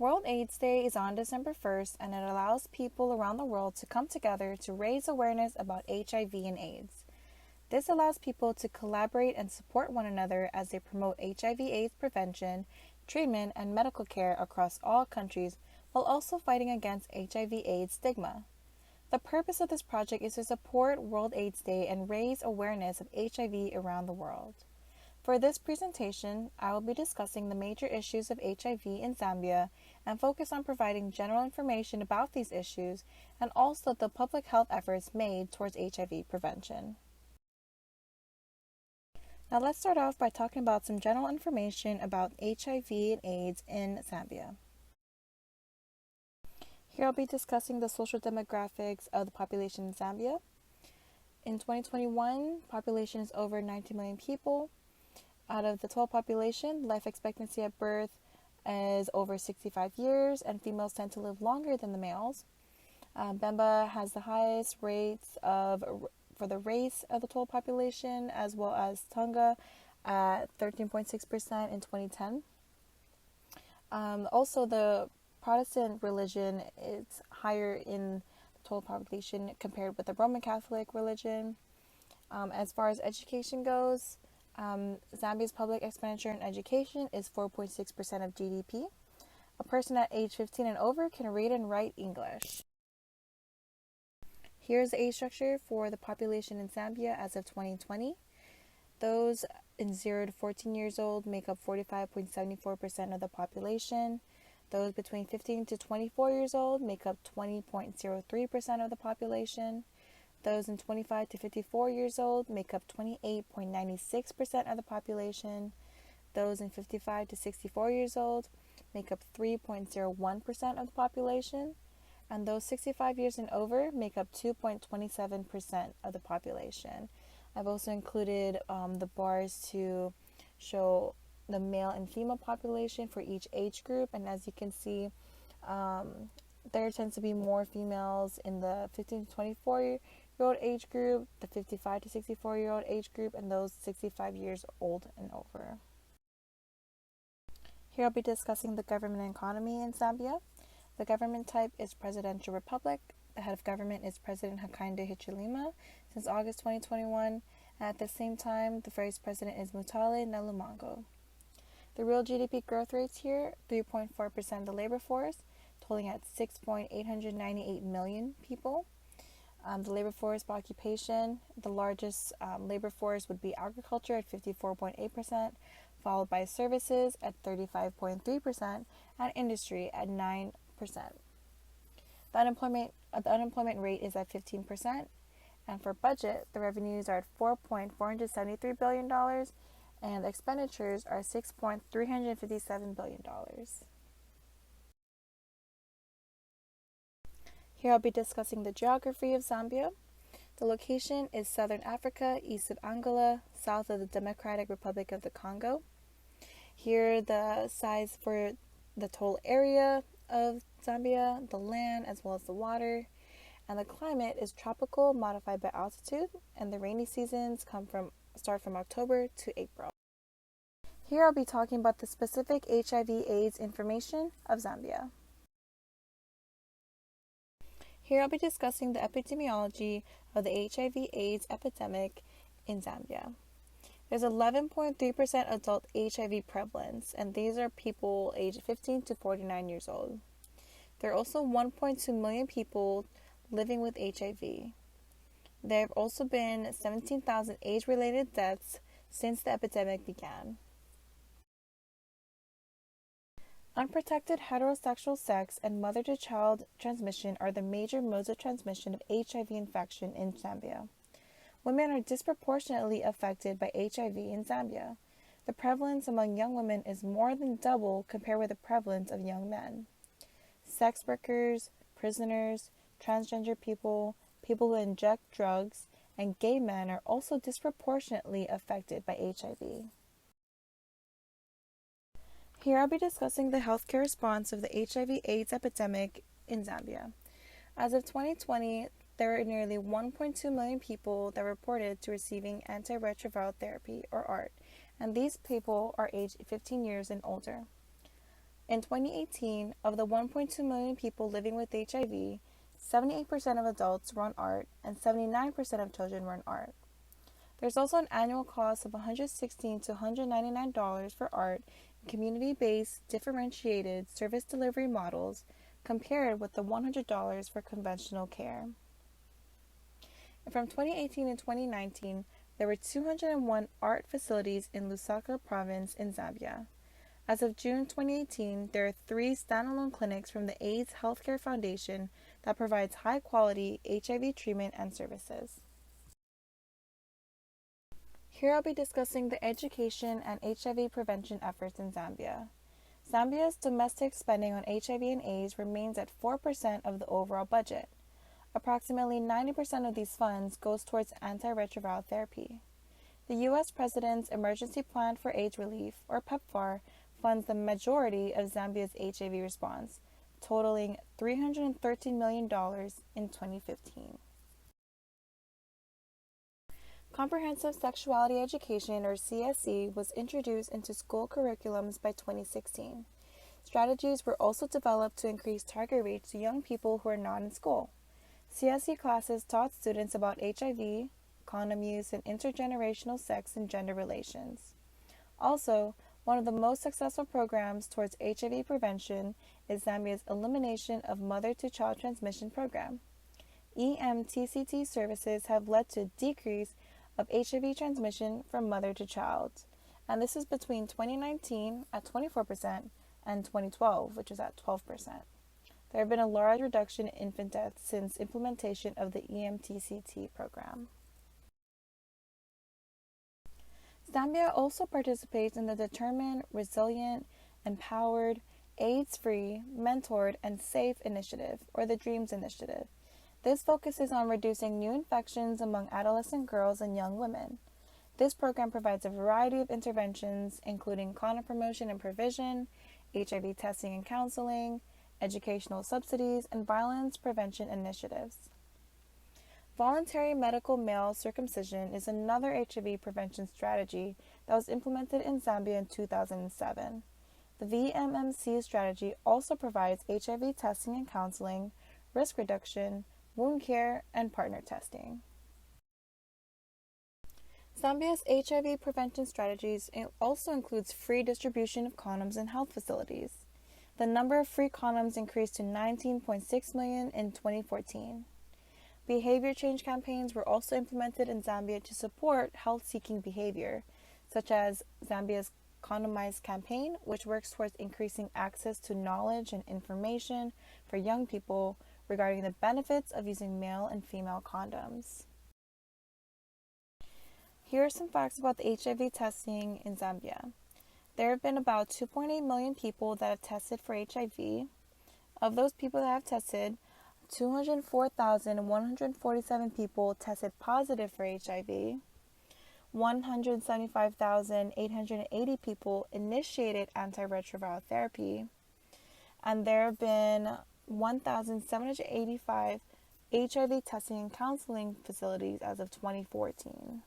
World AIDS Day is on December 1st, and it allows people around the world to come together to raise awareness about HIV and AIDS. This allows people to collaborate and support one another as they promote HIV/AIDS prevention, treatment, and medical care across all countries while also fighting against HIV/AIDS stigma. The purpose of this project is to support World AIDS Day and raise awareness of HIV around the world. For this presentation, I will be discussing the major issues of HIV in Zambia and focus on providing general information about these issues and also the public health efforts made towards HIV prevention. Now let's start off by talking about some general information about HIV and AIDS in Zambia. Here I'll be discussing the social demographics of the population in Zambia. In 2021, population is over 90 million people. Out of the total population, life expectancy at birth is over 65 years, and females tend to live longer than the males. Bemba has the highest rates for the race of the total population, as well as Tonga at 13.6% in 2010. Also, the Protestant religion is higher in the total population compared with the Roman Catholic religion. As far as education goes, Zambia's public expenditure in education is 4.6% of GDP. A person at age 15 and over can read and write English. Here's the age structure for the population in Zambia as of 2020. Those in 0 to 14 years old make up 45.74% of the population. Those between 15 to 24 years old make up 20.03% of the population. Those in 25 to 54 years old make up 28.96% of the population. Those in 55 to 64 years old make up 3.01% of the population. And those 65 years and over make up 2.27% of the population. I've also included the bars to show the male and female population for each age group. And as you can see, there tends to be more females in the 15 to 24-year-old age group, the 55 to 64-year-old age group, and those 65 years old and over. Here I'll be discussing the government and economy in Zambia. The government type is Presidential Republic. The head of government is President Hakainde Hichilema since August 2021. And at the same time, the vice president is Mutale Nalumango. The real GDP growth rates here, 3.4% of the labor force, totaling at 6.898 million people. The labor force by occupation, the largest labor force would be agriculture at 54.8%, followed by services at 35.3%, and industry at 9%. The unemployment rate is at 15%, and for budget, the revenues are at $4.473 billion, and the expenditures are $6.357 billion. Here I'll be discussing the geography of Zambia. The location is Southern Africa, east of Angola, south of the Democratic Republic of the Congo. Here the size for the total area of Zambia, the land as well as the water, and the climate is tropical modified by altitude, and the rainy seasons start from October to April. Here I'll be talking about the specific HIV/AIDS information of Zambia. Here I'll be discussing the epidemiology of the HIV/AIDS epidemic in Zambia. There's 11.3% adult HIV prevalence, and these are people aged 15 to 49 years old. There are also 1.2 million people living with HIV. There have also been 17,000 AIDS-related deaths since the epidemic began. Unprotected heterosexual sex and mother-to-child transmission are the major modes of transmission of HIV infection in Zambia. Women are disproportionately affected by HIV in Zambia. The prevalence among young women is more than double compared with the prevalence of young men. Sex workers, prisoners, transgender people, people who inject drugs, and gay men are also disproportionately affected by HIV. Here I'll be discussing the healthcare response of the HIV/AIDS epidemic in Zambia. As of 2020, there are nearly 1.2 million people that reported to receiving antiretroviral therapy, or ART, and these people are aged 15 years and older. In 2018, of the 1.2 million people living with HIV, 78% of adults were on ART and 79% of children were on ART. There's also an annual cost of $116 to $199 for ART in community-based, differentiated service delivery models compared with the $100 for conventional care. And from 2018 to 2019, there were 201 ART facilities in Lusaka province in Zambia. As of June 2018, there are 3 standalone clinics from the AIDS Healthcare Foundation that provides high-quality HIV treatment and services. Here I'll be discussing the education and HIV prevention efforts in Zambia. Zambia's domestic spending on HIV and AIDS remains at 4% of the overall budget. Approximately 90% of these funds goes towards antiretroviral therapy. The U.S. President's Emergency Plan for AIDS Relief, or PEPFAR, funds the majority of Zambia's HIV response, totaling $313 million in 2015. Comprehensive Sexuality Education, or CSE, was introduced into school curriculums by 2016. Strategies were also developed to increase target reach to young people who are not in school. CSE classes taught students about HIV, condom use, and intergenerational sex and gender relations. Also, one of the most successful programs towards HIV prevention is Zambia's Elimination of Mother-to-Child Transmission Program. EMTCT services have led to a decrease of HIV transmission from mother to child, and this is between 2019 at 24% and 2012, which is at 12%. There have been a large reduction in infant deaths since implementation of the EMTCT program. Zambia also participates in the Determined, Resilient, Empowered, AIDS-Free, Mentored, and Safe Initiative, or the DREAMS Initiative. This focuses on reducing new infections among adolescent girls and young women. This program provides a variety of interventions, including condom promotion and provision, HIV testing and counseling, educational subsidies, and violence prevention initiatives. Voluntary medical male circumcision is another HIV prevention strategy that was implemented in Zambia in 2007. The VMMC strategy also provides HIV testing and counseling, risk reduction, wound care, and partner testing. Zambia's HIV prevention strategies also includes free distribution of condoms in health facilities. The number of free condoms increased to 19.6 million in 2014. Behavior change campaigns were also implemented in Zambia to support health-seeking behavior, such as Zambia's Condomize campaign, which works towards increasing access to knowledge and information for young people regarding the benefits of using male and female condoms. Here are some facts about the HIV testing in Zambia. There have been about 2.8 million people that have tested for HIV. Of those people that have tested, 204,147 people tested positive for HIV. 175,880 people initiated antiretroviral therapy. And there have been 1,785 HIV testing and counseling facilities as of 2014.